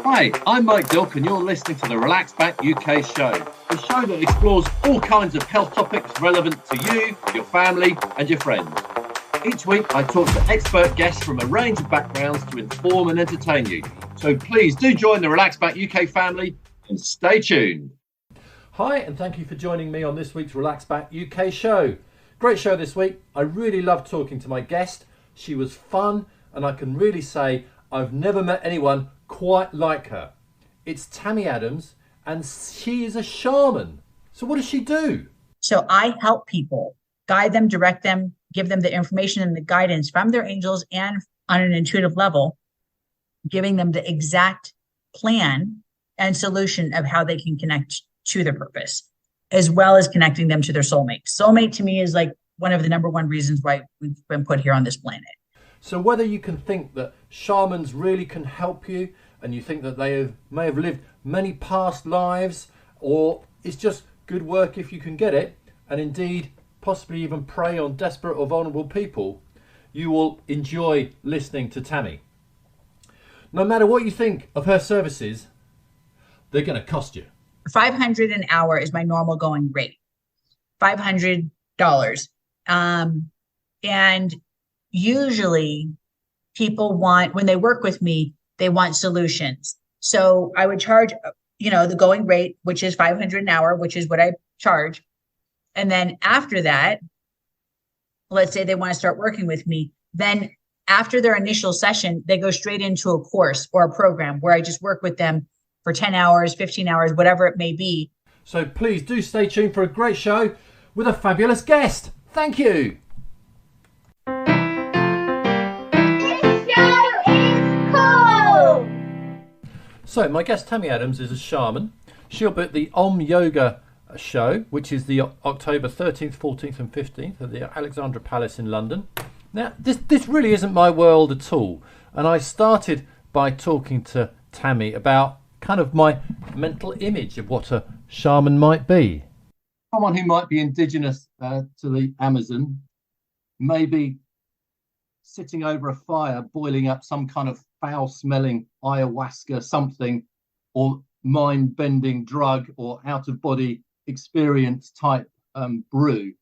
Hi, I'm Mike Dilk and you're listening to the Relax Back UK show, a show that explores all kinds of health topics relevant to you, your family and your friends. Each week I talk to expert guests from a range of backgrounds to inform and entertain you. So please do join the Relax Back UK family and stay tuned. Hi, and thank you for joining me on this week's Relax Back UK show. Great show this week. I really loved talking to my guest. She was fun, and I can really say I've never met anyone quite like her. It's Tammy Adams, and she is a shaman. So what does she do? So I help people, guide them, direct them, give them the information and the guidance from their angels and on an intuitive level, giving them the exact plan and solution of how they can connect to their purpose, as well as connecting them to their soulmate. Soulmate to me is like one of the number one reasons why we've been put here on this planet. So whether you can think that shamans really can help you and you think that they may have lived many past lives, or it's just good work if you can get it, and indeed possibly even prey on desperate or vulnerable people, you will enjoy listening to Tammy. No matter what you think of her services, they're going to cost you. $500 an hour is my normal going rate. $500. And usually people want, when they work with me, they want solutions. So I would charge, the going rate, which is $500 an hour, which is what I charge. And then after that, let's say they want to start working with me. Then after their initial session, they go straight into a course or a program where I just work with them for 10 hours, 15 hours, whatever it may be. So please do stay tuned for a great show with a fabulous guest. Thank you. So my guest Tammy Adams is a shaman. She'll be at the Om Yoga show, which is the October 13th, 14th and 15th at the Alexandra Palace in London. Now, this really isn't my world at all. And I started by talking to Tammy about kind of my mental image of what a shaman might be. Someone who might be indigenous to the Amazon, maybe sitting over a fire, boiling up some kind of foul-smelling ayahuasca something, or mind-bending drug, or out-of-body experience type brew,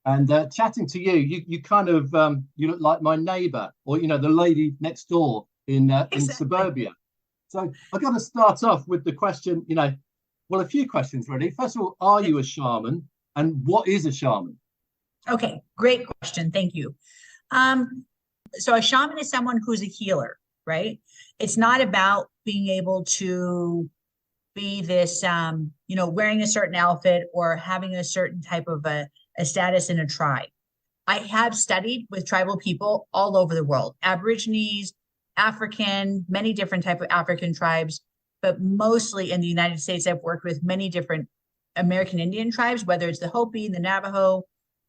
and chatting to you. You kind of you look like my neighbour, or the lady next door in suburbia. So I've got to start off with the question. A few questions really. First of all, are you a shaman, and what is a shaman? Okay, great question. Thank you. So a shaman is someone who's a healer, right? It's not about being able to be this, wearing a certain outfit or having a certain type of a status in a tribe. I have studied with tribal people all over the world, Aborigines, African, many different type of African tribes, but mostly in the United States, I've worked with many different American Indian tribes, whether it's the Hopi, the Navajo,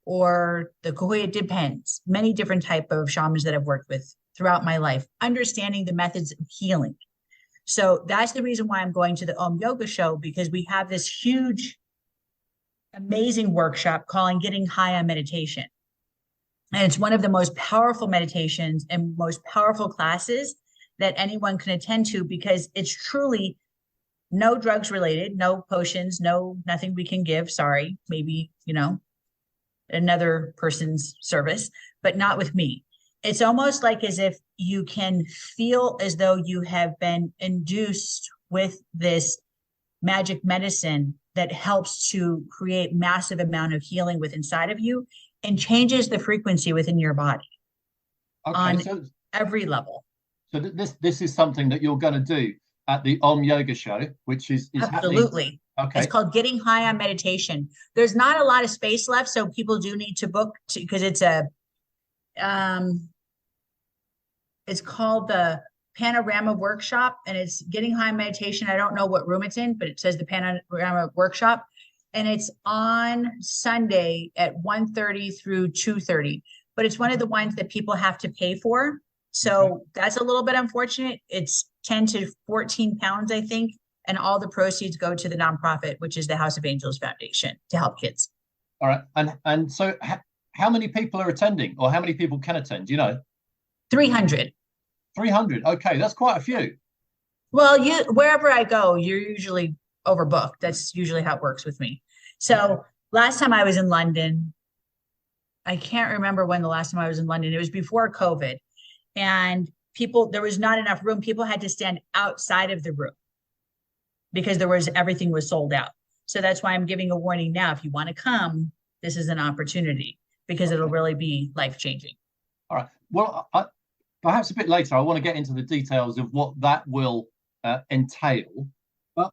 or the Cahoyit, depends. Many different type of shamans that I've worked with throughout my life, understanding the methods of healing. So that's the reason why I'm going to the Om Yoga show, because we have this huge, amazing workshop called Getting High on Meditation. And it's one of the most powerful meditations and most powerful classes that anyone can attend to, because it's truly no drugs related, no potions, nothing we can give. Sorry, maybe, another person's service, but not with me. It's almost like as if you can feel as though you have been induced with this magic medicine that helps to create massive amount of healing within inside of you and changes the frequency within your body on every level. So this is something that you're going to do at the Om Yoga show, which is absolutely happening. Okay. It's called Getting High on Meditation. There's not a lot of space left, so people do need to book because it's it's called the Panorama Workshop, and it's Getting High on Meditation. I don't know what room it's in, but it says the Panorama Workshop, and it's on Sunday at 1:30 through 2:30. But it's one of the ones that people have to pay for. So that's a little bit unfortunate. It's 10 to 14 pounds, I think. And all the proceeds go to the nonprofit, which is the House of Angels Foundation, to help kids. All right. And so how many people are attending, or how many people can attend? Do you know? 300. 300. Okay. That's quite a few. Well, wherever I go, you're usually overbooked. That's usually how it works with me. So last time I was in London, I can't remember when the last time I was in London. It was before COVID, and there was not enough room. People had to stand outside of the room because everything was sold out. So that's why I'm giving a warning now. If you want to come, this is an opportunity because it'll really be life changing. All right. Well, perhaps a bit later, I want to get into the details of what that will entail. But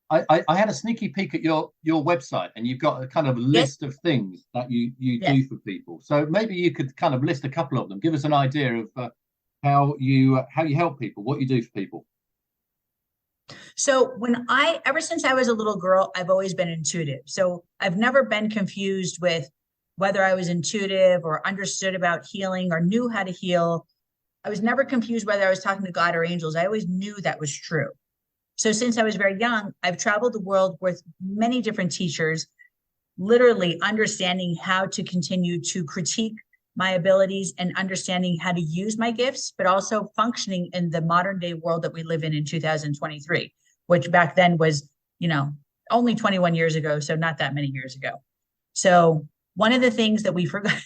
I had a sneaky peek at your website, and you've got a kind of list of things that you do for people. So maybe you could kind of list a couple of them. Give us an idea of how you help people, what you do for people. So ever since I was a little girl, I've always been intuitive. So I've never been confused with whether I was intuitive or understood about healing or knew how to heal. I was never confused whether I was talking to God or angels. I always knew that was true. So since I was very young, I've traveled the world with many different teachers, literally understanding how to continue to critique my abilities and understanding how to use my gifts, but also functioning in the modern day world that we live in 2023, which back then was, only 21 years ago. So not that many years ago. So one of the things that we forgot,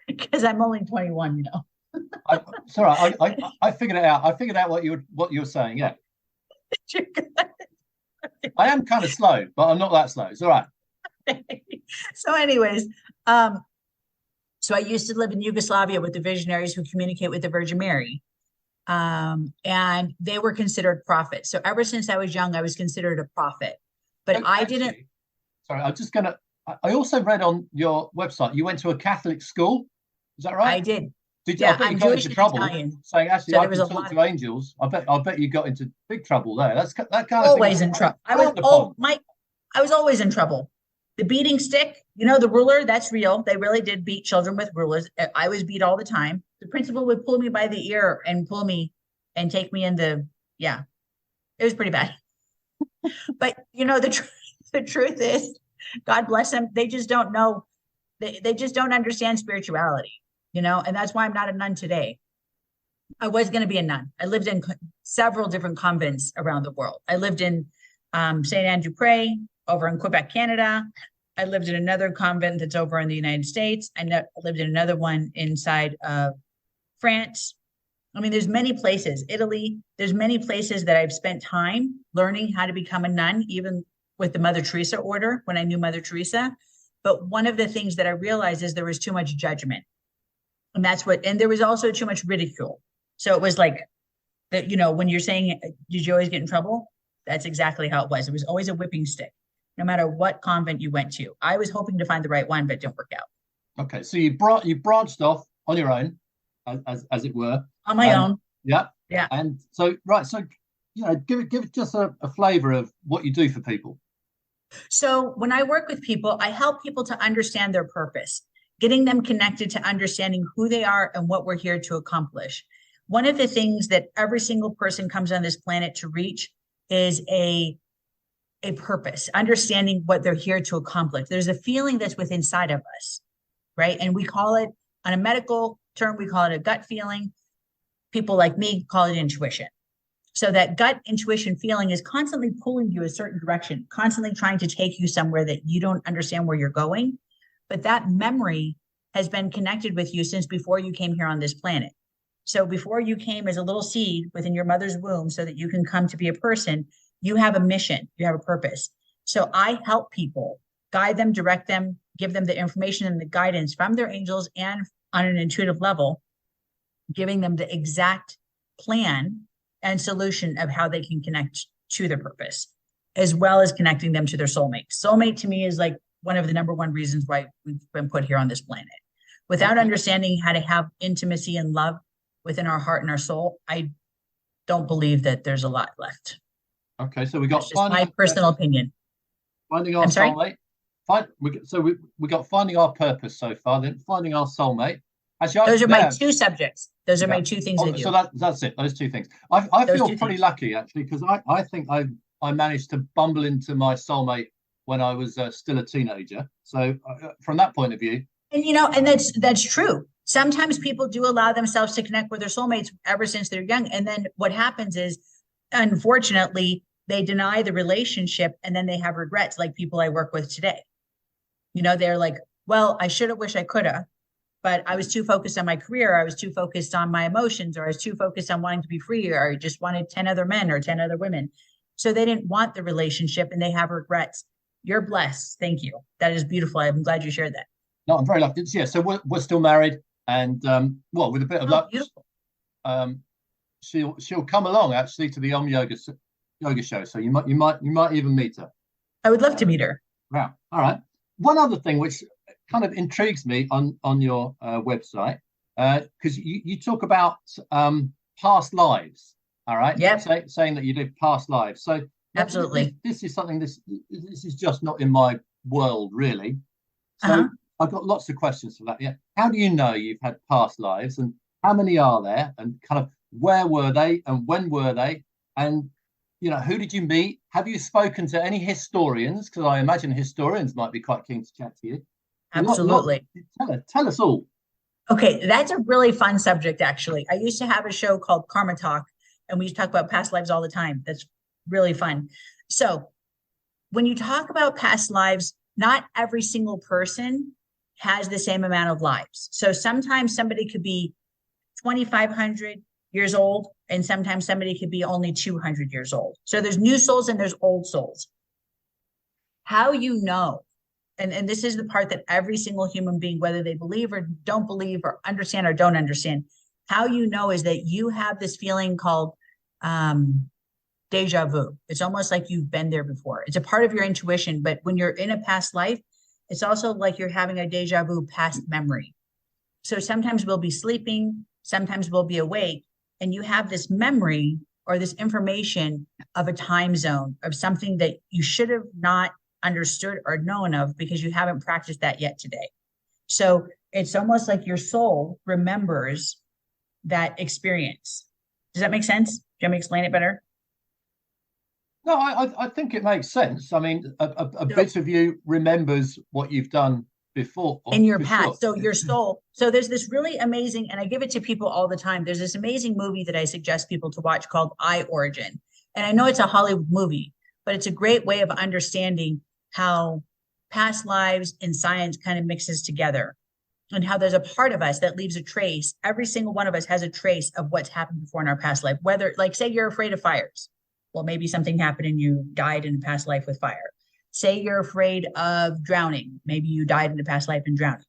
because I'm only 21, Sorry, I figured it out. I figured out what you were saying. Yeah. I am kind of slow, but I'm not that slow. It's all right. So anyways, so I used to live in Yugoslavia with the visionaries who communicate with the Virgin Mary. And they were considered prophets. So ever since I was young, I was considered a prophet. But Sorry, I also read on your website, you went to a Catholic school. Is that right? I did. Did you? Yeah, I bet I'm you got Jewish into trouble saying, actually, I can talk to angels. I bet you got into big trouble there. That kind of always in trouble. I was always in trouble. The beating stick, the ruler, that's real. They really did beat children with rulers. I was beat all the time. The principal would pull me by the ear and pull me and take me it was pretty bad. But the truth is, God bless them. They just don't know. They just don't understand spirituality, and that's why I'm not a nun today. I was going to be a nun. I lived in several different convents around the world. I lived in St. Anne-du-Pré over in Quebec, Canada. I lived in another convent that's over in the United States. I lived in another one inside of France. I mean, there's many places, Italy, there's many places that I've spent time learning how to become a nun, even with the Mother Teresa order when I knew Mother Teresa. But one of the things that I realized is there was too much judgment. And there was also too much ridicule. So it was like that, when you're saying, did you always get in trouble? That's exactly how it was. It was always a whipping stick, no matter what convent you went to. I was hoping to find the right one, but it didn't work out. Okay. So you branched off on your own, as it were. On my own. Yeah. Yeah. And so, right. So, give it just a flavor of what you do for people. So when I work with people, I help people to understand their purpose, getting them connected to understanding who they are and what we're here to accomplish. One of the things that every single person comes on this planet to reach is a purpose, understanding what they're here to accomplish. There's a feeling that's within inside of us, right? And we call it, on a medical term, we call it a gut feeling. People like me call it intuition. So that gut intuition feeling is constantly pulling you a certain direction, constantly trying to take you somewhere that you don't understand where you're going. But that memory has been connected with you since before you came here on this planet. So before you came as a little seed within your mother's womb so that you can come to be a person, you have a mission, you have a purpose. So I help people, guide them, direct them, give them the information and the guidance from their angels and on an intuitive level, giving them the exact plan and solution of how they can connect to their purpose, as well as connecting them to their soulmate. Soulmate to me is like one of the number one reasons why we've been put here on this planet. Without understanding how to have intimacy and love within our heart and our soul, I don't believe that there's a lot left. Okay, so we got my personal opinion. Finding our soulmate. We got finding our purpose so far, then finding our soulmate. Actually, those are my two subjects. Those are my two things I do. So that's it. Those two things. I feel pretty lucky actually, because I think I managed to bumble into my soulmate when I was still a teenager. So from that point of view, and that's true. Sometimes people do allow themselves to connect with their soulmates ever since they're young, and then what happens is unfortunately, they deny the relationship and then they have regrets, like people I work with today. They're like, well, I should have, wish I could have, but I was too focused on my career. I was too focused on my emotions, or I was too focused on wanting to be free, or I just wanted 10 other men or 10 other women. So they didn't want the relationship and they have regrets. You're blessed. Thank you. That is beautiful. I'm glad you shared that. No, I'm very lucky. Yeah, so we're still married, and with a bit of luck, beautiful. She'll come along actually to the yoga show. So you might even meet her. I would love to meet her. Yeah. All right. One other thing which kind of intrigues me on your website, because you talk about past lives. All right. Yep. Saying that you live past lives. So absolutely, this is something. This is just not in my world, really. So I've got lots of questions for that. Yeah. How do you know you've had past lives, and how many are there, and kind of where were they, and when were they, and who did you meet? Have you spoken to any historians? Because I imagine historians might be quite keen to chat to you. Absolutely. Tell us all. Okay, that's a really fun subject, actually. I used to have a show called Karma Talk, and we used to talk about past lives all the time. That's really fun. So when you talk about past lives, not every single person has the same amount of lives. So sometimes somebody could be 2,500 years old, and sometimes somebody could be only 200 years old. So there's new souls and there's old souls. How and this is the part that every single human being, whether they believe or don't believe or understand or don't understand, how is that you have this feeling called deja vu. It's almost like you've been there before. It's a part of your intuition, but when you're in a past life, it's also like you're having a deja vu past memory. So sometimes we'll be sleeping, sometimes we'll be awake, and you have this memory or this information of a time zone, of something that you should have not understood or known of because you haven't practiced that yet today. So it's almost like your soul remembers that experience. Does that make sense? Do you want me to explain it better? No, I think it makes sense. I mean, a bit of you remembers what you've done before in your past. Sure. So your soul. So there's this really amazing, and I give it to people all the time. There's this amazing movie that I suggest people to watch called I Origin. And I know it's a Hollywood movie, but it's a great way of understanding how past lives and science kind of mixes together, and how there's a part of us that leaves a trace. Every single one of us has a trace of what's happened before in our past life. Whether, like, say you're afraid of fires. Well, maybe something happened and you died in a past life with fire. Say you're afraid of drowning. Maybe you died in a past life in drowning.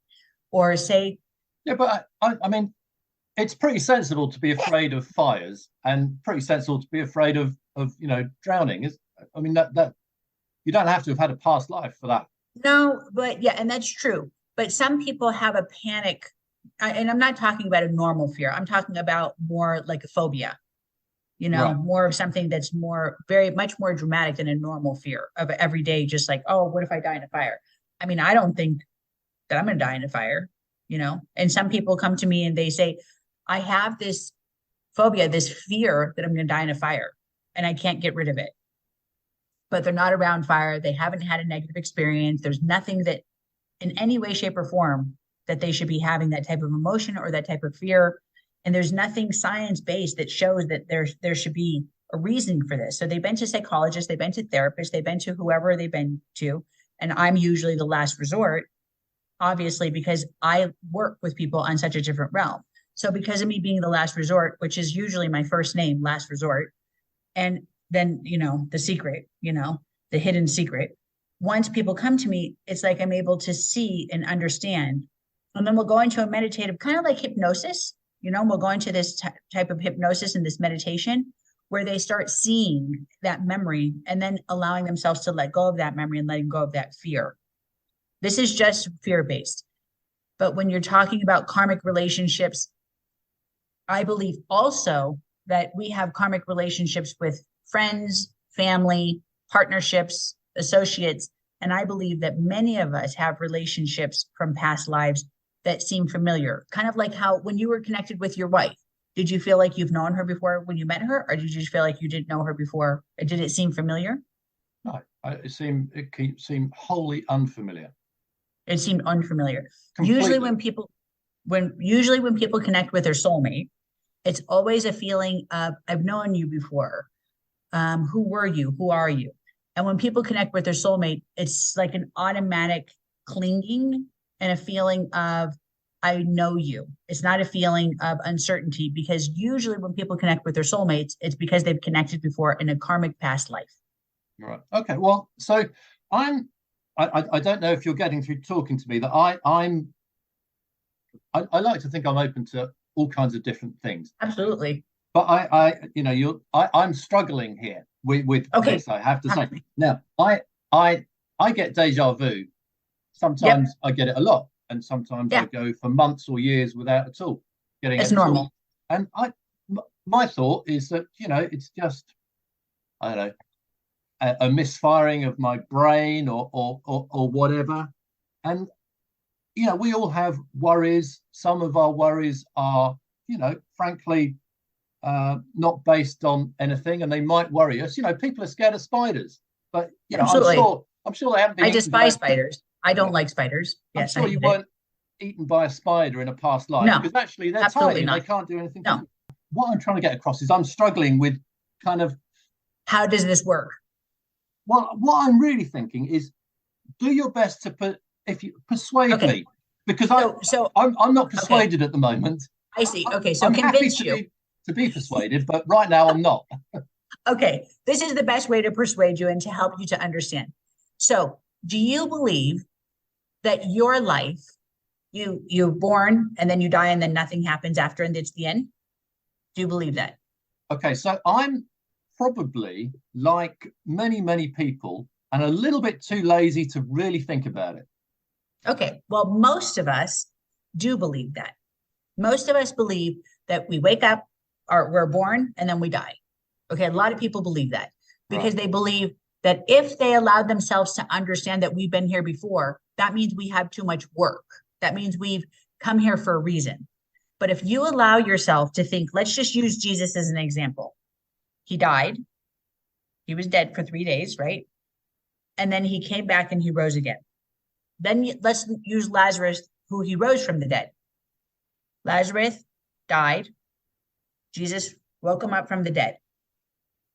Or say... Yeah, but I mean, it's pretty sensible to be afraid of fires, and pretty sensible to be afraid of drowning. I mean, that you don't have to have had a past life for that. No, but yeah, and that's true. But some people have a panic, and I'm not talking about a normal fear. I'm talking about more like a phobia. Right. More of something that's very much more dramatic than a normal fear of every day, just like, oh, what if I die in a fire? I mean, I don't think that I'm going to die in a fire, and some people come to me and they say, I have this phobia, this fear that I'm going to die in a fire and I can't get rid of it. But they're not around fire. They haven't had a negative experience. There's nothing that in any way, shape, or form that they should be having that type of emotion or that type of fear. And there's nothing science-based that shows that there should be a reason for this. So they've been to psychologists, they've been to therapists, they've been to whoever they've been to. And I'm usually the last resort, obviously, because I work with people on such a different realm. So because of me being the last resort, which is usually my first name, last resort, and then, the secret, the hidden secret. Once people come to me, it's like I'm able to see and understand. And then we'll go into a meditative, kind of like hypnosis. We'll go into this type of hypnosis and this meditation where they start seeing that memory and then allowing themselves to let go of that memory and letting go of that fear. This is just fear-based. But when you're talking about karmic relationships, I believe also that we have karmic relationships with friends, family, partnerships, associates. And I believe that many of us have relationships from past lives that seem familiar. Kind of like how when you were connected with your wife, did you feel like you've known her before when you met her? Or did you feel like you didn't know her before? Or did it seem familiar? No, it seemed wholly unfamiliar. It seemed unfamiliar. Completely. Usually when people connect with their soulmate, it's always a feeling of, I've known you before. Who were you? Who are you? And when people connect with their soulmate, it's like an automatic clinging and a feeling of, I know you. It's not a feeling of uncertainty, because usually when people connect with their soulmates, it's because they've connected before in a karmic past life. Right. Okay. Well, so I don't know if you're getting through talking to me that I like to think I'm open to all kinds of different things. Absolutely. But I'm struggling here with Okay. this, I have to say. Now, I get deja vu. Sometimes Yep. I get it a lot, and sometimes I go for months or years without at all getting it. It's normal. And my thought is that, it's just, I don't know, a misfiring of my brain or whatever. And we all have worries. Some of our worries are, frankly, not based on anything, and they might worry us. People are scared of spiders, but Absolutely. I'm sure they haven't been. I despise spiders. I don't like spiders. Yes, I'm sure you weren't eaten by a spider in a past life, no, because actually they're absolutely tiny. Not. They can't do anything. No. What I'm trying to get across is I'm struggling with kind of, how does this work? Well, what I'm really thinking is, do your best to persuade me, because I'm not persuaded at the moment. I see. Okay, so I'm convince happy to be persuaded, but right now I'm not. Okay, this is the best way to persuade you and to help you to understand. So, do you believe that your life, you're born and then you die and then nothing happens after and it's the end? Do you believe that? Okay, so I'm probably like many people and a little bit too lazy to really think about it. Okay, well, most of us do believe that. Most of us believe that we wake up, or we're born, and then we die. Okay, a lot of people believe that because they believe that if they allowed themselves to understand that we've been here before, that means we have too much work. That means we've come here for a reason. But if you allow yourself to think, let's just use Jesus as an example. He died. He was dead for 3 days, right? And then he came back and he rose again. Then let's use Lazarus, who he rose from the dead. Lazarus died. Jesus woke him up from the dead.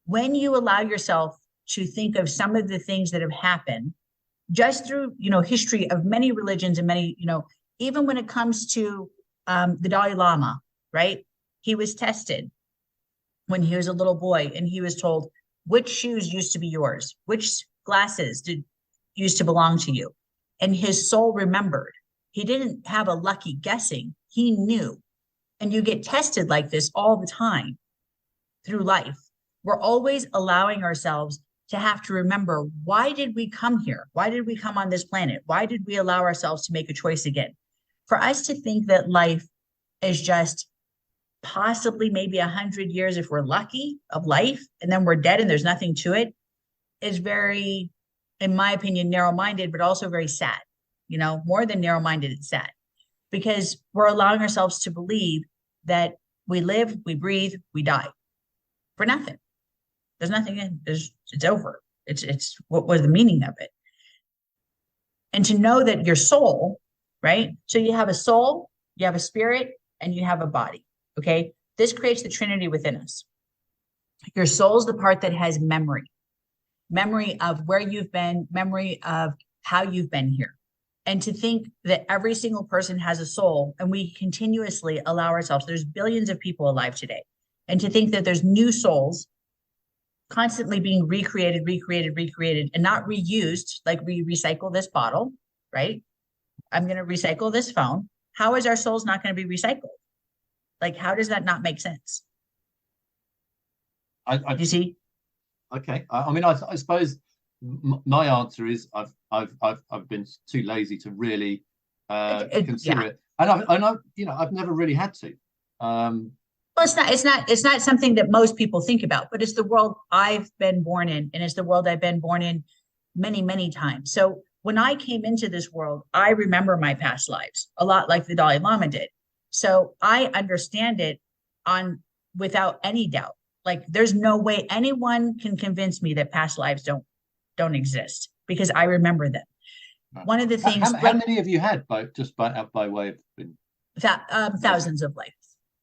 When you allow yourself to think of some of the things that have happened, just through, history of many religions and many, even when it comes to the Dalai Lama, right? He was tested when he was a little boy and he was told, which shoes used to be yours? Which glasses used to belong to you? And his soul remembered. He didn't have a lucky guessing. He knew. And you get tested like this all the time through life. We're always allowing ourselves to have to remember, why did we come here? Why did we come on this planet? Why did we allow ourselves to make a choice again? For us to think that life is just possibly maybe 100 years, if we're lucky, of life, and then we're dead and there's nothing to it, is very, in my opinion, narrow-minded, but also very sad. More than narrow-minded, it's sad, because we're allowing ourselves to believe that we live, we breathe, we die for nothing. There's nothing in. It's over. It's what was the meaning of it? And to know that your soul, right? So you have a soul, you have a spirit, and you have a body. Okay. This creates the Trinity within us. Your soul is the part that has memory of where you've been, memory of how you've been here. And to think that every single person has a soul, and we continuously allow ourselves, there's billions of people alive today. And to think that there's new souls constantly being recreated, and not reused, like we recycle this bottle, right? I'm going to recycle this phone. How is our souls not going to be recycled? Like, how does that not make sense? You see? Okay. I suppose my answer is I've been too lazy to really consider it, and I've never really had to. Well, it's not something that most people think about, but it's the world I've been born in, and it's the world I've been born in many times. So when I came into this world, I remember my past lives a lot, like the Dalai Lama did. So I understand it without any doubt. Like, there's no way anyone can convince me that past lives don't exist, because I remember them. One of the things. How many have you had by way of thousands of lives?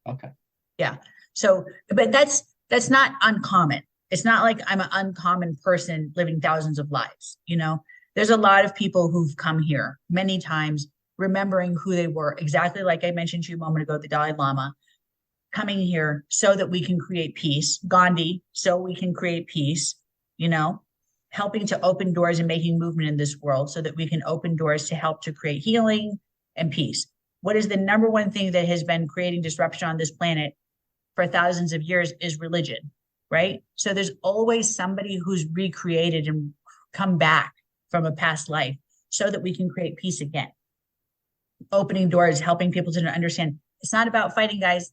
Okay. Yeah. So, but that's not uncommon. It's not like I'm an uncommon person living thousands of lives. There's a lot of people who've come here many times, remembering who they were, exactly like I mentioned to you a moment ago, the Dalai Lama, coming here so that we can create peace. Gandhi, so we can create peace, helping to open doors and making movement in this world so that we can open doors to help to create healing and peace. What is the number one thing that has been creating disruption on this planet for thousands of years is religion, right? So there's always somebody who's recreated and come back from a past life so that we can create peace again. Opening doors, helping people to understand it's not about fighting, guys.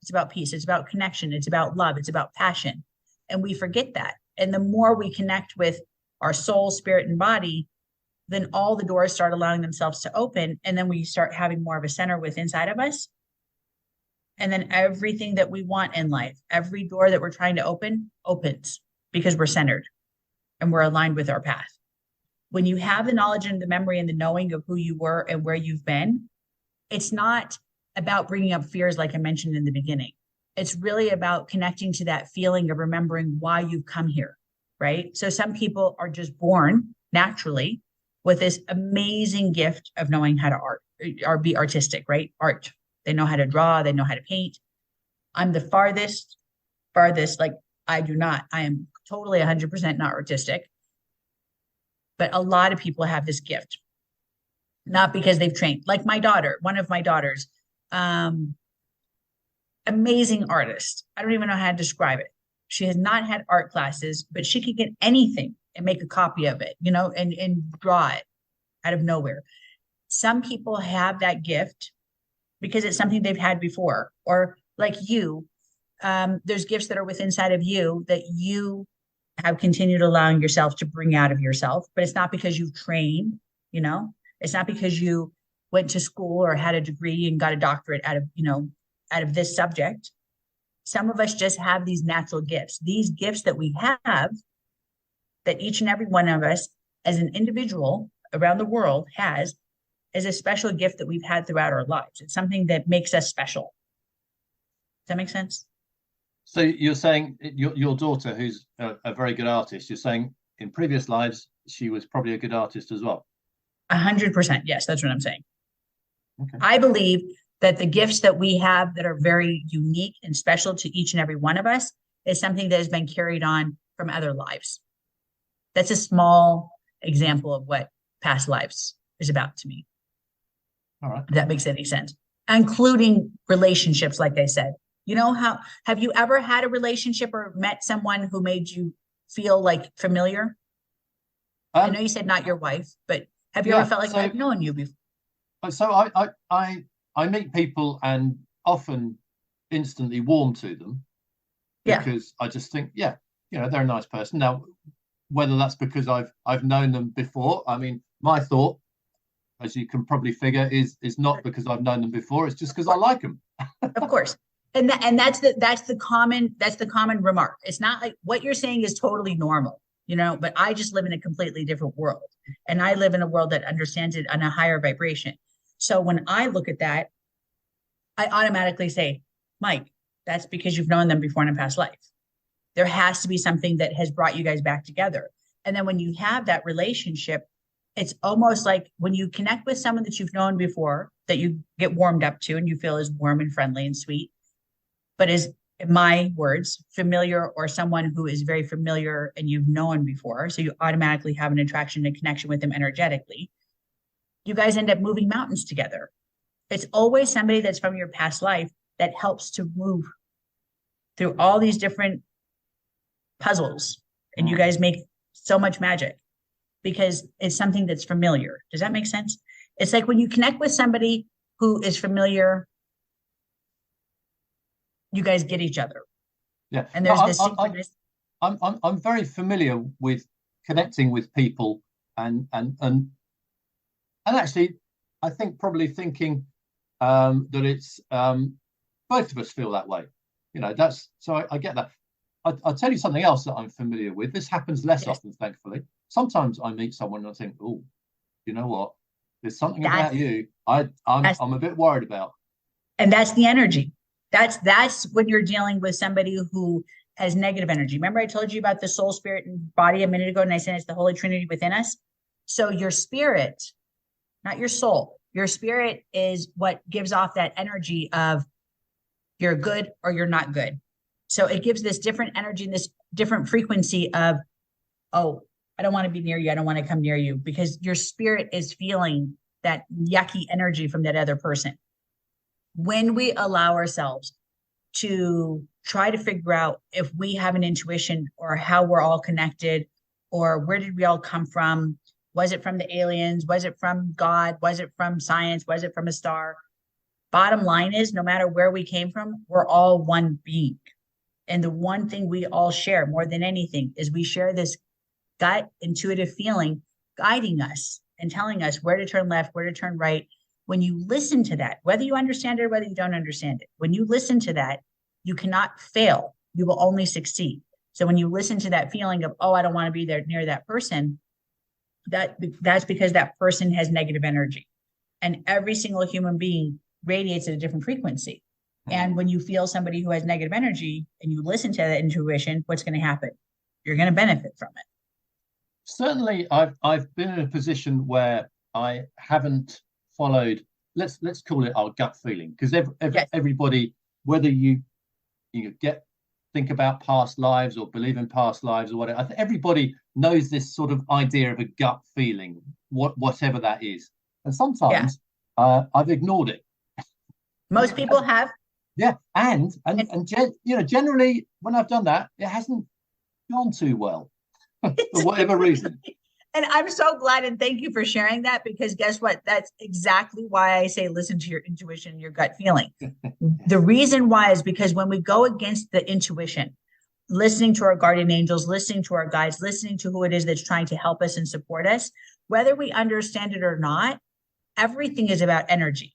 It's about peace. It's about connection. It's about love. It's about passion. And we forget that. And the more we connect with our soul, spirit, and body, then all the doors start allowing themselves to open. And then we start having more of a center within inside of us. And then everything that we want in life, every door that we're trying to open, opens because we're centered and we're aligned with our path. When you have the knowledge and the memory and the knowing of who you were and where you've been, it's not about bringing up fears like I mentioned in the beginning. It's really about connecting to that feeling of remembering why you've come here, right? So some people are just born naturally with this amazing gift of knowing how to art or be artistic, right? Art. They know how to draw. They know how to paint. I'm the farthest, like I do not. I am totally 100% not artistic. But a lot of people have this gift, not because they've trained. Like my daughter, one of my daughters, amazing artist. I don't even know how to describe it. She has not had art classes, but she could get anything and make a copy of it, and draw it out of nowhere. Some people have that gift because it's something they've had before, or like you, there's gifts that are within inside of you that you have continued allowing yourself to bring out of yourself, but it's not because you've trained, it's not because you went to school or had a degree and got a doctorate out of this subject. Some of us just have these natural gifts, these gifts that we have, that each and every one of us as an individual around the world has, is a special gift that we've had throughout our lives. It's something that makes us special. Does that make sense? So you're saying your daughter, who's a very good artist, you're saying in previous lives, she was probably a good artist as well. 100%. Yes, that's what I'm saying. Okay. I believe that the gifts that we have that are very unique and special to each and every one of us is something that has been carried on from other lives. That's a small example of what past lives is about to me. All right. If that makes any sense, including relationships. Like I said, how have you ever had a relationship or met someone who made you feel like familiar? I know you said not your wife, but have you ever felt like I've known you before? So I meet people and often instantly warm to them because I just think, they're a nice person. Now, whether that's because I've known them before, I mean, my thought, as you can probably figure, is not because I've known them before. It's just because I like them. Of course. And that's the common remark. It's not like what you're saying is totally normal, but I just live in a completely different world. And I live in a world that understands it on a higher vibration. So when I look at that, I automatically say, Mike, that's because you've known them before in a past life. There has to be something that has brought you guys back together. And then when you have that relationship, it's almost like when you connect with someone that you've known before, that you get warmed up to and you feel is warm and friendly and sweet, but is, in my words, familiar, or someone who is very familiar and you've known before. So you automatically have an attraction and connection with them energetically. You guys end up moving mountains together. It's always somebody that's from your past life that helps to move through all these different puzzles. And you guys make so much magic because it's something that's familiar. Does that make sense? It's like when you connect with somebody who is familiar, you guys get each other. Yeah. And there's this synchronous. I'm very familiar with connecting with people and actually I think probably thinking that it's both of us feel that way. That's so I get that. I'll tell you something else that I'm familiar with. This happens less often, thankfully. Sometimes I meet someone and I think, oh, you know what? There's something about you I'm a bit worried about. And that's the energy. That's when you're dealing with somebody who as negative energy. Remember I told you about the soul, spirit, and body a minute ago, and I said it's the Holy Trinity within us. So your spirit, not your soul, your spirit is what gives off that energy of you're good or you're not good. So it gives this different energy and this different frequency of, oh, I don't want to be near you. I don't want to come near you, because your spirit is feeling that yucky energy from that other person. When we allow ourselves to try to figure out if we have an intuition or how we're all connected, or where did we all come from? Was it from the aliens? Was it from God? Was it from science? Was it from a star? Bottom line is, no matter where we came from, we're all one being. And the one thing we all share more than anything is we share this gut intuitive feeling guiding us and telling us where to turn left, where to turn right. When you listen to that, whether you understand it or whether you don't understand it, when you listen to that, you cannot fail. You will only succeed. So when you listen to that feeling of, oh, I don't want to be there near that person, that's because that person has negative energy. And every single human being radiates at a different frequency. And when you feel somebody who has negative energy and you listen to that intuition, what's going to happen? You're going to benefit from it. Certainly, I've been in a position where I haven't followed, let's call it our gut feeling, because Yes. everybody, whether you think about past lives or believe in past lives or whatever, everybody knows this sort of idea of a gut feeling, whatever that is. And sometimes I've ignored it. Most people have. Yeah, and generally when I've done that, it hasn't gone too well for whatever reason. And I'm so glad, and thank you for sharing that, because guess what? That's exactly why I say listen to your intuition, your gut feeling. The reason why is because when we go against the intuition, listening to our guardian angels, listening to our guides, listening to who it is that's trying to help us and support us, whether we understand it or not, everything is about energy.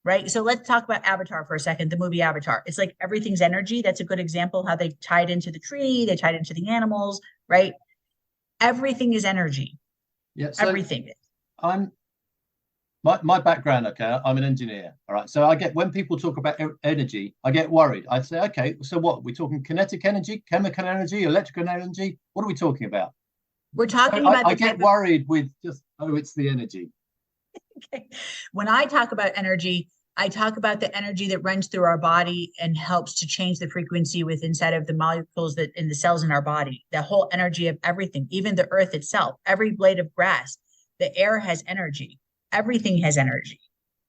Right. So let's talk about Avatar for a second, the movie Avatar. It's like everything's energy. That's a good example how they tied into the tree, they tied into the animals, right? Everything is energy. Yeah. So everything is. My background, okay, I'm an engineer. All right. So I get, when people talk about energy, I get worried. I say, okay, so what? We're talking kinetic energy, chemical energy, electrical energy. What are we talking about? We're talking about I get worried with just, oh, it's the energy. Okay. When I talk about energy, I talk about the energy that runs through our body and helps to change the frequency with inside of the molecules that in the cells in our body, the whole energy of everything, even the earth itself, every blade of grass, the air has energy, everything has energy.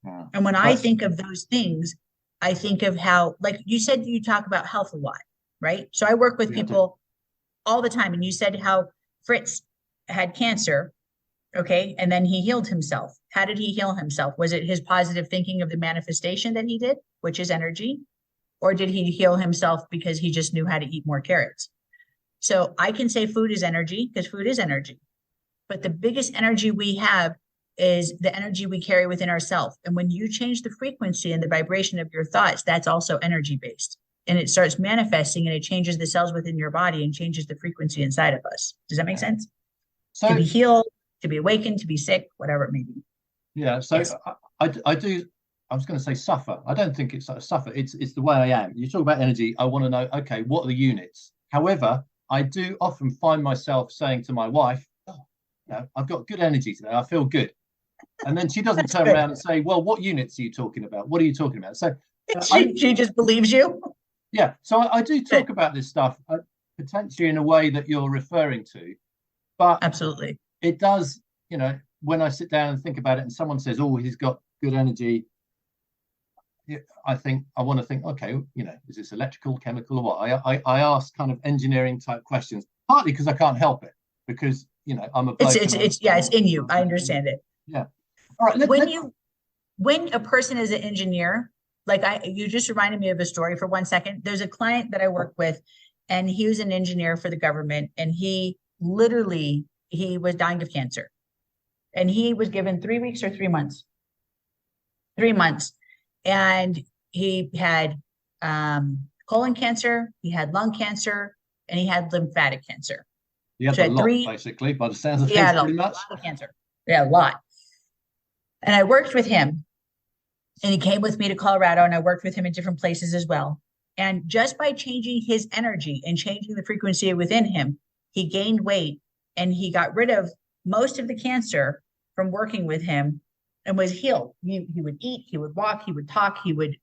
Yeah. And when I think of those things, I think of how, like you said, you talk about health a lot, right? So I work with people all the time. And you said how Fritz had cancer. Okay. And then he healed himself. How did he heal himself? Was it his positive thinking of the manifestation that he did, which is energy? Or did he heal himself because he just knew how to eat more carrots? So I can say food is energy because food is energy. But the biggest energy we have is the energy we carry within ourselves. And when you change the frequency and the vibration of your thoughts, that's also energy based. And it starts manifesting and it changes the cells within your body and changes the frequency inside of us. Does that make sense? So, to be healed, to be awakened, to be sick, whatever it may be. Yeah. So yes. I do. I was going to say suffer. I don't think it's suffer. It's the way I am. You talk about energy. I want to know, okay, what are the units? However, I do often find myself saying to my wife, oh, I've got good energy today. I feel good. And then she doesn't turn around and say, well, what units are you talking about? What are you talking about? So she just believes you. Yeah. So I do talk about this stuff potentially in a way that you're referring to. But absolutely, it does, when I sit down and think about it and someone says, oh, he's got good energy, I want to think, okay, is this electrical, chemical, or what? I ask kind of engineering type questions, partly because I can't help it, because I'm a bloke. It's in you. I understand it. Yeah. All right. When a person is an engineer, you just reminded me of a story for 1 second. There's a client that I work with, and he was an engineer for the government, and he was dying of cancer, and he was given 3 weeks or 3 months. 3 months. And he had colon cancer, he had lung cancer, and he had lymphatic cancer. He had a lot, basically, by the sounds of things, pretty much. A lot of cancer. Yeah, a lot. And I worked with him, and he came with me to Colorado, and I worked with him in different places as well. And just by changing his energy and changing the frequency within him, he gained weight and he got rid of most of the cancer from working with him and was healed. He would eat, he would walk, he would talk, he would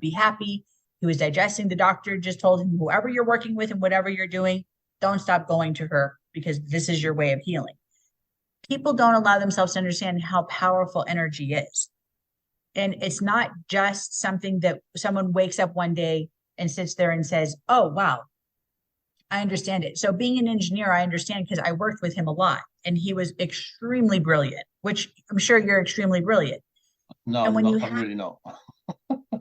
be happy. He was digesting. The doctor just told him, whoever you're working with and whatever you're doing, don't stop going to her because this is your way of healing. People don't allow themselves to understand how powerful energy is. And it's not just something that someone wakes up one day and sits there and says, oh, wow, I understand it. So being an engineer, I understand because I worked with him a lot and he was extremely brilliant, which I'm sure you're extremely brilliant. No, and when I'm really not.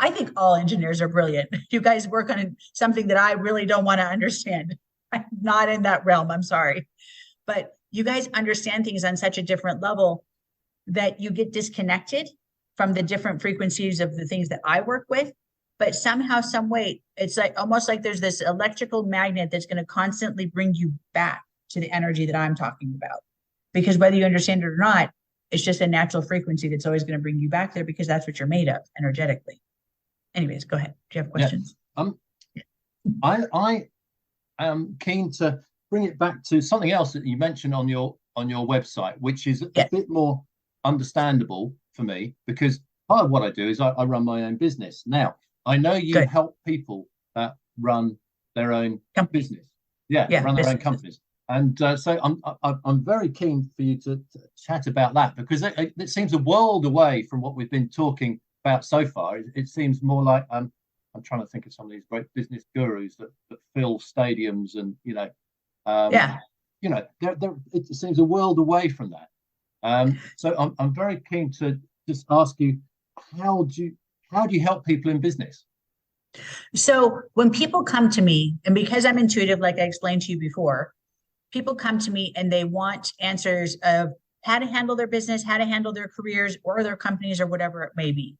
I think all engineers are brilliant. You guys work on something that I really don't want to understand. I'm not in that realm. I'm sorry. But you guys understand things on such a different level that you get disconnected from the different frequencies of the things that I work with. But somehow, some way, it's like almost like there's this electrical magnet that's going to constantly bring you back to the energy that I'm talking about. Because whether you understand it or not, it's just a natural frequency that's always going to bring you back there because that's what you're made of energetically. Anyways, go ahead. Do you have questions? Yeah. I am keen to bring it back to something else that you mentioned on your website, which is a bit more understandable for me, because part of what I do is I run my own business. Now, I know you help people that run their own business. Run their own companies. And so I'm very keen for you to chat about that, because it seems a world away from what we've been talking about so far. It seems more like I'm trying to think of some of these great business gurus that fill stadiums and it seems a world away from that. So I'm very keen to just ask you, how do you help people in business? So when people come to me, and because I'm intuitive, like I explained to you before, people come to me and they want answers of how to handle their business, how to handle their careers or their companies or whatever it may be.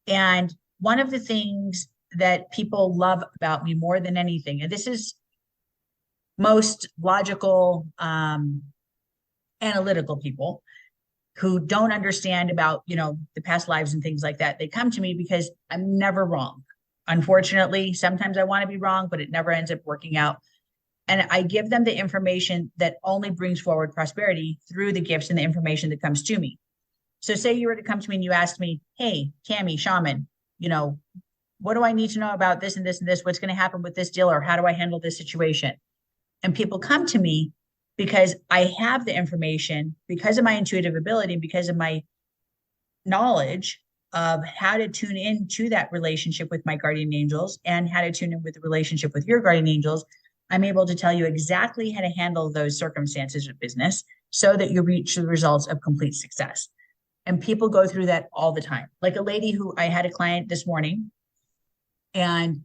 And one of the things that people love about me more than anything, and this is most logical, analytical people who don't understand about, the past lives and things like that. They come to me because I'm never wrong. Unfortunately, sometimes I want to be wrong, but it never ends up working out. And I give them the information that only brings forward prosperity through the gifts and the information that comes to me. So say you were to come to me and you asked me, hey, Tammy, shaman, what do I need to know about this and this and this? What's going to happen with this deal? Or how do I handle this situation? And people come to me because I have the information, because of my intuitive ability, because of my knowledge of how to tune into that relationship with my guardian angels and how to tune in with the relationship with your guardian angels. I'm able to tell you exactly how to handle those circumstances of business so that you reach the results of complete success. And people go through that all the time. Like a lady who I had a client this morning and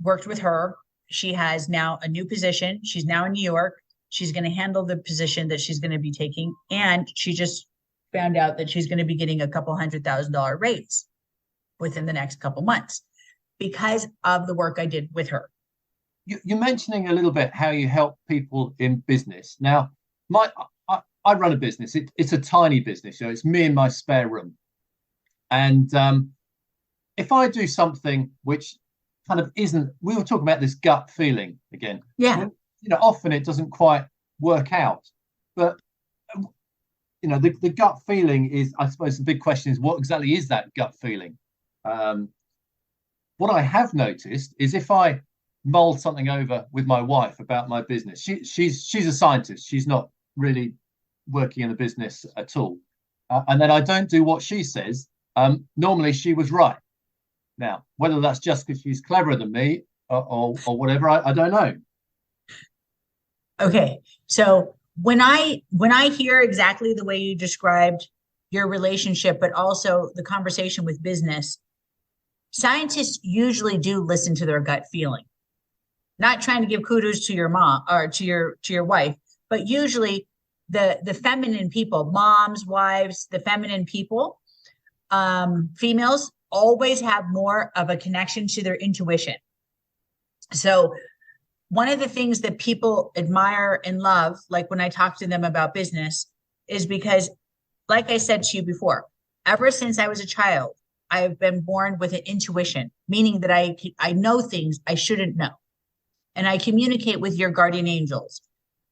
worked with her. She has now a new position. She's now in New York. She's going to handle the position that she's going to be taking. And she just found out that she's going to be getting a couple $100,000 raise within the next couple months because of the work I did with her. You're mentioning a little bit how you help people in business. Now, I run a business. It's a tiny business. It's me in my spare room. And if I do something which kind of isn't, we were talking about this gut feeling again. Yeah. Often it doesn't quite work out. But, the gut feeling is, I suppose the big question is, what exactly is that gut feeling? What I have noticed is if I mull something over with my wife about my business, she's a scientist. She's not really working in the business at all. And then I don't do what she says. Normally she was right. Now, whether that's just because she's cleverer than me or whatever, I don't know. Okay. So when I hear exactly the way you described your relationship, but also the conversation with business, scientists usually do listen to their gut feeling. Not trying to give kudos to your mom or to your wife, but usually the feminine people, moms, wives, the feminine people, females always have more of a connection to their intuition. So one of the things that people admire and love, like when I talk to them about business, is because, like I said to you before, ever since I was a child, I've been born with an intuition, meaning that I know things I shouldn't know. And I communicate with your guardian angels.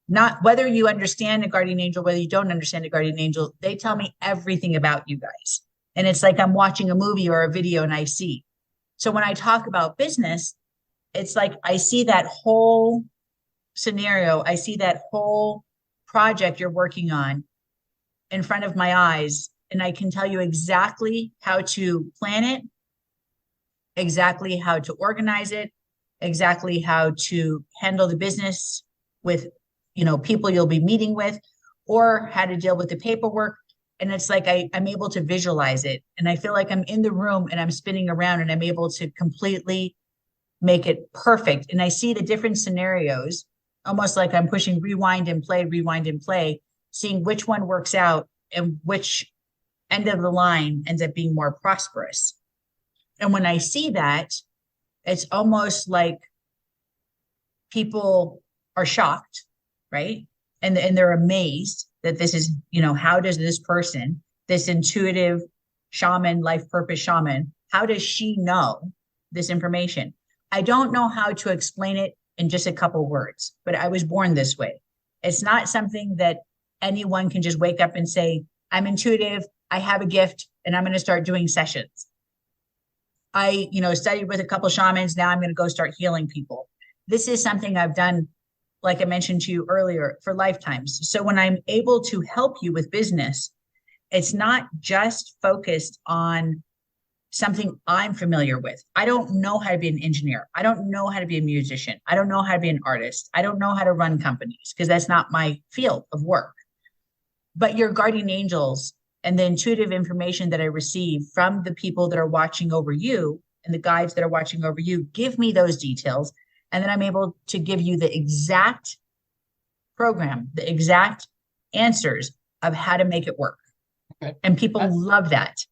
Not whether you understand a guardian angel, whether you don't understand a guardian angel, they tell me everything about you guys. And it's like I'm watching a movie or a video and I see. So when I talk about business, it's like I see that whole scenario. I see that whole project you're working on in front of my eyes. And I can tell you exactly how to plan it, exactly how to organize it, exactly how to handle the business with, people you'll be meeting with, or how to deal with the paperwork. And it's like I'm able to visualize it. And I feel like I'm in the room and I'm spinning around and I'm able to completely make it perfect. And I see the different scenarios, almost like I'm pushing rewind and play, seeing which one works out and which end of the line ends up being more prosperous. And when I see that, it's almost like people are shocked, right? And they're amazed that this is, how does this person, this intuitive shaman, life purpose shaman, how does she know this information? I don't know how to explain it in just a couple words, but I was born this way. It's not something that anyone can just wake up and say, I'm intuitive, I have a gift, and I'm going to start doing sessions. I, studied with a couple shamans. Now I'm going to go start healing people. This is something I've done, like I mentioned to you earlier, for lifetimes. So when I'm able to help you with business, it's not just focused on something I'm familiar with. I don't know how to be an engineer. I don't know how to be a musician. I don't know how to be an artist. I don't know how to run companies because that's not my field of work. But your guardian angels and the intuitive information that I receive from the people that are watching over you and the guides that are watching over you give me those details. And then I'm able to give you the exact program, the exact answers of how to make it work. Okay. And people love that.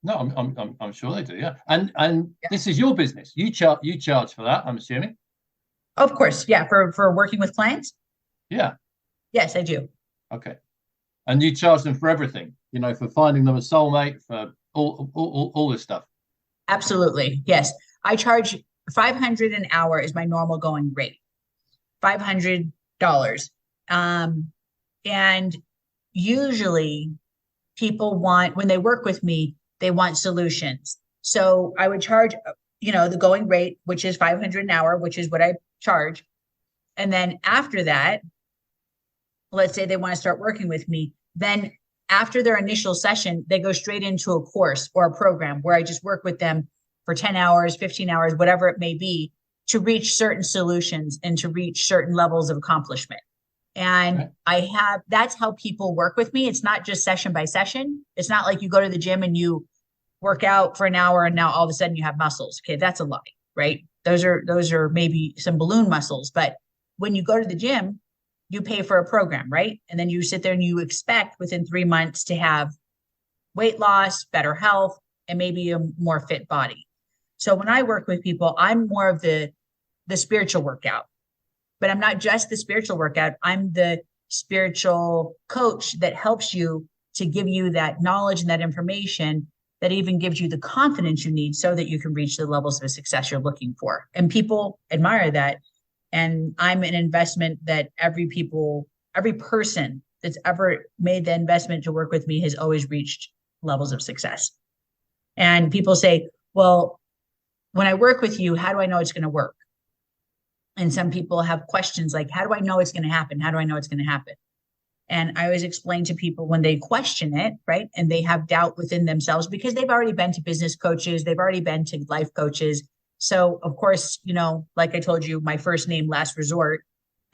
No, I'm sure they do. Yeah. And yeah. This is your business. You charge for that, I'm assuming. Of course. Yeah. For working with clients. Yeah. Yes, I do. Okay. And you charge them for everything, for finding them a soulmate, for all this stuff. Absolutely. Yes. I charge $500 an hour is my normal going rate. $500. And usually people want, when they work with me, they want solutions. So I would charge, the going rate, which is $500 an hour, which is what I charge. And then after that, let's say they want to start working with me, then after their initial session, they go straight into a course or a program where I just work with them for 10 hours, 15 hours, whatever it may be, to reach certain solutions and to reach certain levels of accomplishment. And okay. That's how people work with me. It's not just session by session. It's not like you go to the gym and you work out for an hour and now all of a sudden you have muscles. Okay, that's a lie, right? Those are maybe some balloon muscles. But when you go to the gym, you pay for a program, right? And then you sit there and you expect within 3 months to have weight loss, better health, and maybe a more fit body. So when I work with people, I'm more of the spiritual workout, but I'm not just the spiritual workout. I'm the spiritual coach that helps you to give you that knowledge and that information that even gives you the confidence you need so that you can reach the levels of success you're looking for. And people admire that. And I'm an investment that every person that's ever made the investment to work with me has always reached levels of success. And people say, well, when I work with you, how do I know it's going to work? And some people have questions like, how do I know it's going to happen? How do I know it's going to happen? And I always explain to people when they question it, right? And they have doubt within themselves because they've already been to business coaches. They've already been to life coaches. So of course, like I told you, my first name, last resort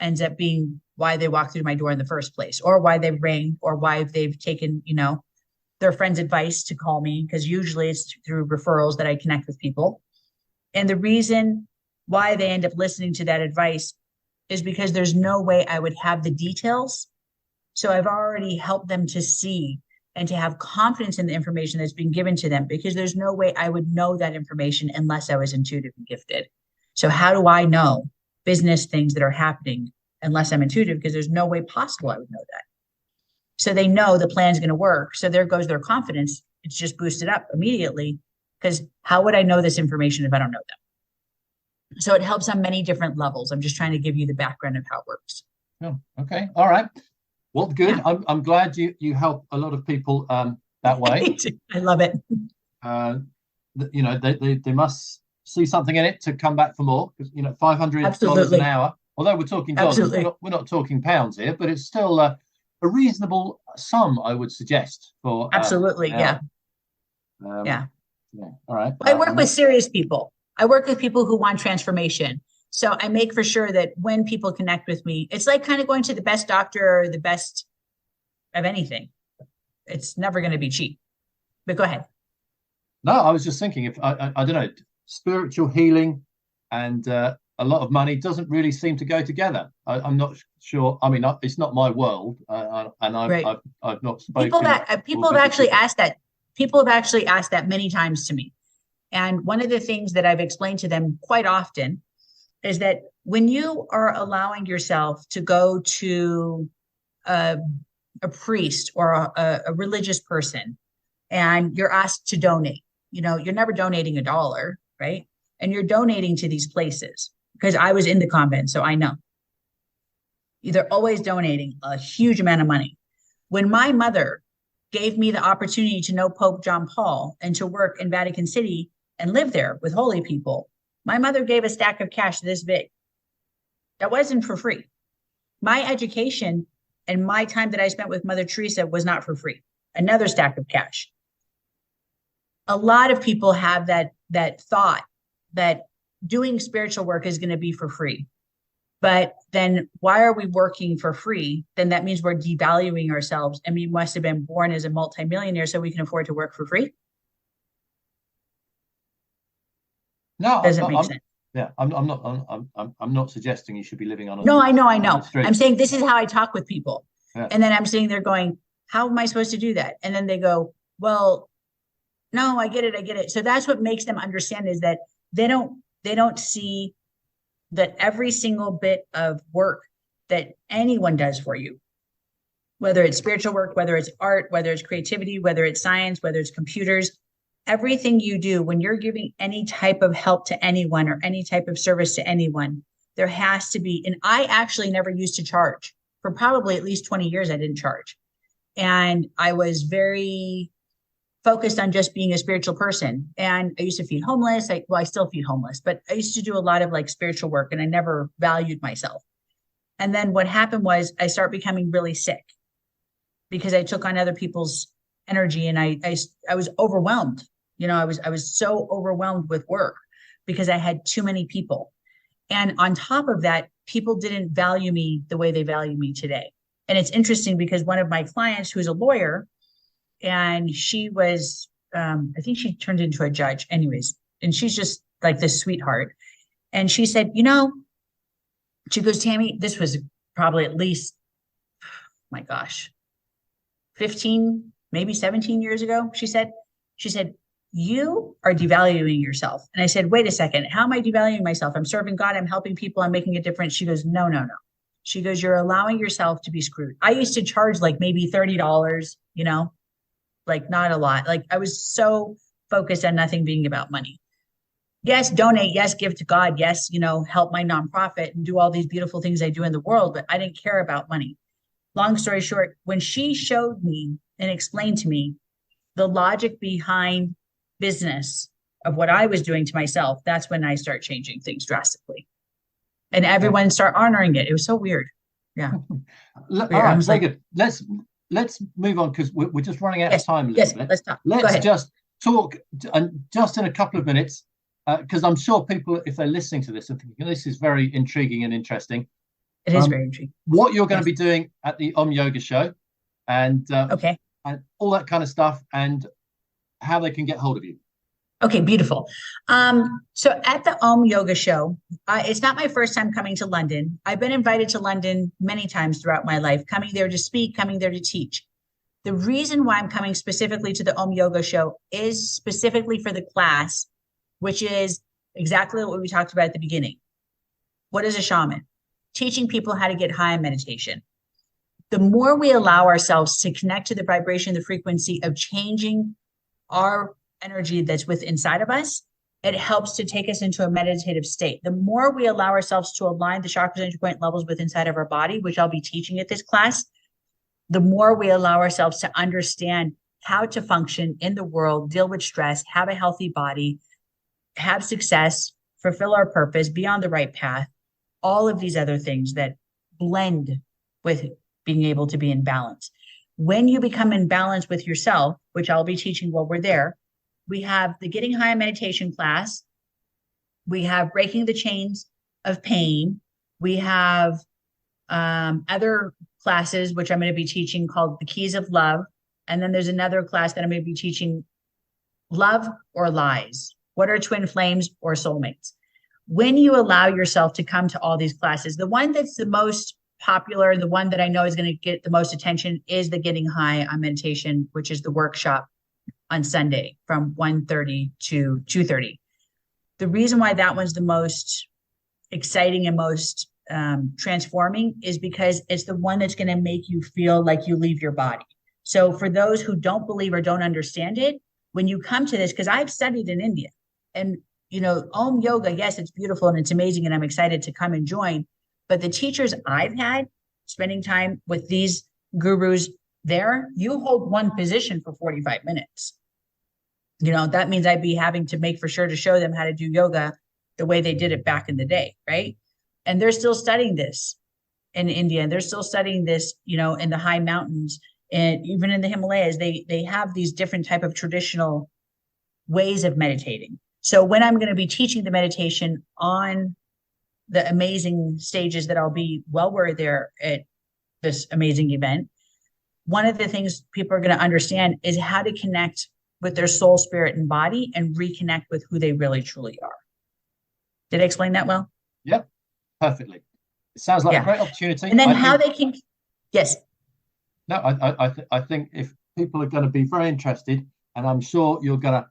ends up being why they walk through my door in the first place, or why they ring, or why they've taken, their friend's advice to call me, because usually it's through referrals that I connect with people. And the reason why they end up listening to that advice is because there's no way I would have the details. So I've already helped them to see and to have confidence in the information that's been given to them, because there's no way I would know that information unless I was intuitive and gifted. So how do I know business things that are happening unless I'm intuitive? Because there's no way possible I would know that. So they know the plan's going to work. So there goes their confidence. It's just boosted up immediately because how would I know this information if I don't know them? So it helps on many different levels. I'm just trying to give you the background of how it works. Oh, okay. All right. Well, good. Yeah. I'm glad you help a lot of people that way. I love it. They must see something in it to come back for more, because $500 Absolutely. an hour, although we're talking dollars, Absolutely. we're not talking pounds here, but it's still a reasonable sum, I would suggest, for Absolutely. an Yeah. hour. Yeah. All right. I work with serious people. I work with people who want transformation. So I make for sure that when people connect with me, it's like kind of going to the best doctor or the best of anything. It's never going to be cheap. But go ahead. No, I was just thinking, if I don't know, spiritual healing and a lot of money doesn't really seem to go together. I'm not sure. I mean, it's not my world, and I've not spoken. People have actually asked that. People have actually asked that many times to me. And one of the things that I've explained to them quite often is that when you are allowing yourself to go to a priest or a religious person, and you're asked to donate, you're never donating $1, right? And you're donating to these places, because I was in the convent, so I know. They're always donating a huge amount of money. When my mother gave me the opportunity to know Pope John Paul and to work in Vatican City and live there with holy people, my mother gave a stack of cash this big. That wasn't for free. My education and my time that I spent with Mother Teresa was not for free. Another stack of cash. A lot of people have that thought that doing spiritual work is going to be for free. But then why are we working for free? Then that means we're devaluing ourselves, and we must have been born as a multimillionaire so we can afford to work for free. No, doesn't make sense. Yeah, I'm not suggesting you should be living on a. No, I know. I'm saying this is how I talk with people. Yeah. And then I'm sitting there going, how am I supposed to do that? And then they go, well, no, I get it. So that's what makes them understand, is that they don't see that every single bit of work that anyone does for you, whether it's spiritual work, whether it's art, whether it's creativity, whether it's science, whether it's computers, everything you do, when you're giving any type of help to anyone or any type of service to anyone, there has to be, and I actually never used to charge. For probably at least 20 years, I didn't charge. And I was very focused on just being a spiritual person. And I used to feed homeless. I still feed homeless, but I used to do a lot of spiritual work, and I never valued myself. And then what happened was I started becoming really sick because I took on other people's energy, and I was overwhelmed. I was so overwhelmed with work because I had too many people. And on top of that, people didn't value me the way they value me today. And it's interesting because one of my clients, who's a lawyer, and she was, I think she turned into a judge anyways, and she's just like this sweetheart. And she said, she goes, Tammy, this was probably at least, my gosh, 15, maybe 17 years ago. She said, you are devaluing yourself. And I said, wait a second, how am I devaluing myself? I'm serving God, I'm helping people, I'm making a difference. She goes, no. She goes, you're allowing yourself to be screwed. I used to charge maybe $30, not a lot. I was so focused on nothing being about money. Yes, donate. Yes, give to God. Yes, help my nonprofit and do all these beautiful things I do in the world, but I didn't care about money. Long story short, when she showed me and explained to me the logic behind business of what I was doing to myself, that's when I start changing things drastically. And everyone start honoring it. It was so weird. Yeah. All right, very good. Let's move on, because we're just running out of time a little bit. Let's talk. Let's just talk, and just in a couple of minutes, because I'm sure people, if they're listening to this, are thinking this is very intriguing and interesting. It is very intriguing. What you're going to be doing at the Yoga show, and okay, and all that kind of stuff, and how they can get hold of you. Okay, beautiful. So at the Yoga show, it's not my first time coming to London. I've been invited to London many times throughout my life, coming there to speak, coming there to teach. The reason why I'm coming specifically to the Yoga show is specifically for the class, which is exactly what we talked about at the beginning. What is a shaman? Teaching people how to get high in meditation. The more we allow ourselves to connect to the vibration, the frequency of changing our energy that's within inside of us, it helps to take us into a meditative state. The more we allow ourselves to align the chakras and point levels with inside of our body, which I'll be teaching at this class, the more we allow ourselves to understand how to function in the world, deal with stress, have a healthy body, have success, fulfill our purpose, be on the right path, all of these other things that blend with being able to be in balance. When you become in balance with yourself, which I'll be teaching while we're there, we have the Getting High meditation class. We have Breaking the Chains of Pain. We have other classes, which I'm going to be teaching called The Keys of Love. And then there's another class that I'm going to be teaching Love or Lies. What are twin flames or soulmates? When you allow yourself to come to all these classes, the one that's the most popular, the one that I know is going to get the most attention is the Getting High on Meditation, which is the workshop on Sunday from 1:30 to 2:30. The reason why that one's the most exciting and most transforming is because it's the one that's going to make you feel like you leave your body. So for those who don't believe or don't understand it, when you come to this, because I've studied in India and, you know, Om Yoga, yes, it's beautiful and it's amazing. And I'm excited to come and join. But the teachers I've had spending time with these gurus there, you hold one position for 45 minutes. You know, that means I'd be having to make for sure to show them how to do yoga the way they did it back in the day, right? And they're still studying this in India. And they're still studying this, you know, in the high mountains and even in the Himalayas. They have these different type of traditional ways of meditating. So when I'm going to be teaching the meditation on the amazing stages that I'll be while we're there at this amazing event, one of the things people are going to understand is how to connect with their soul, spirit, and body and reconnect with who they really, truly are. Did I explain that well? Yep, perfectly. It sounds like a great opportunity. And then they can, yes. No, I think if people are going to be very interested, and I'm sure you're going to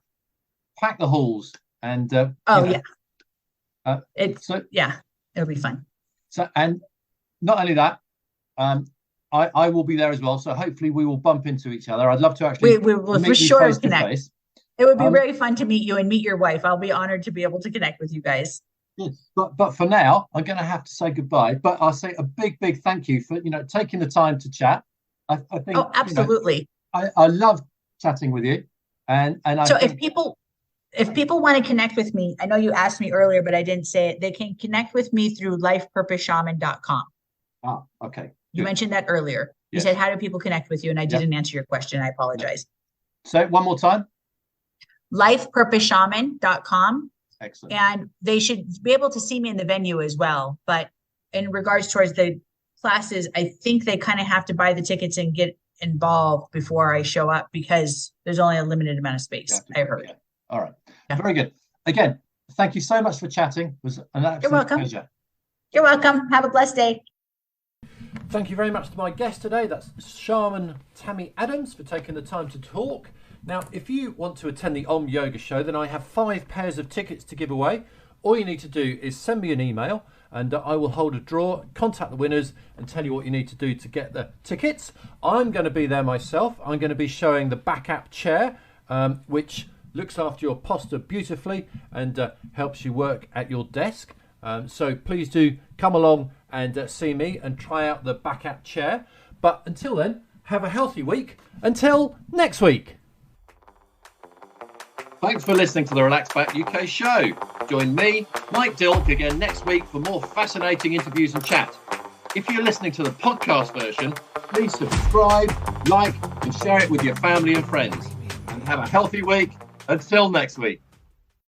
pack the halls and it'll be fun. So, and not only that, I will be there as well. So hopefully we will bump into each other. I'd love to actually we will for sure connect. It would be very fun to meet you and meet your wife. I'll be honored to be able to connect with you guys. Yes, but for now, I'm going to have to say goodbye. But I'll say a big thank you for taking the time to chat. I think. Oh, absolutely. I love chatting with you, and so if people want to connect with me, I know you asked me earlier, but I didn't say it. They can connect with me through lifepurposeshaman.com. Oh, okay. You mentioned that earlier. You said, how do people connect with you? And I didn't answer your question. I apologize. Say it one more time. Lifepurposeshaman.com. Excellent. And they should be able to see me in the venue as well. But in regards towards the classes, I think they kind of have to buy the tickets and get involved before I show up because there's only a limited amount of space, I heard. Yeah. All right. Yeah. Very good. Again, thank you so much for chatting. It was an absolute pleasure. You're welcome. Have a blessed day. Thank you very much to my guest today. That's Shaman Tammy Adams for taking the time to talk. Now, if you want to attend the Om Yoga show, then I have 5 pairs of tickets to give away. All you need to do is send me an email and I will hold a draw, contact the winners and tell you what you need to do to get the tickets. I'm going to be there myself. I'm going to be showing the back app chair, which looks after your posture beautifully and helps you work at your desk. So please do come along and see me and try out the back app chair. But until then, have a healthy week. Until next week. Thanks for listening to the Relax Back UK show. Join me, Mike Dilk, again next week for more fascinating interviews and chat. If you're listening to the podcast version, please subscribe, like, and share it with your family and friends. And have a healthy week. Until next week.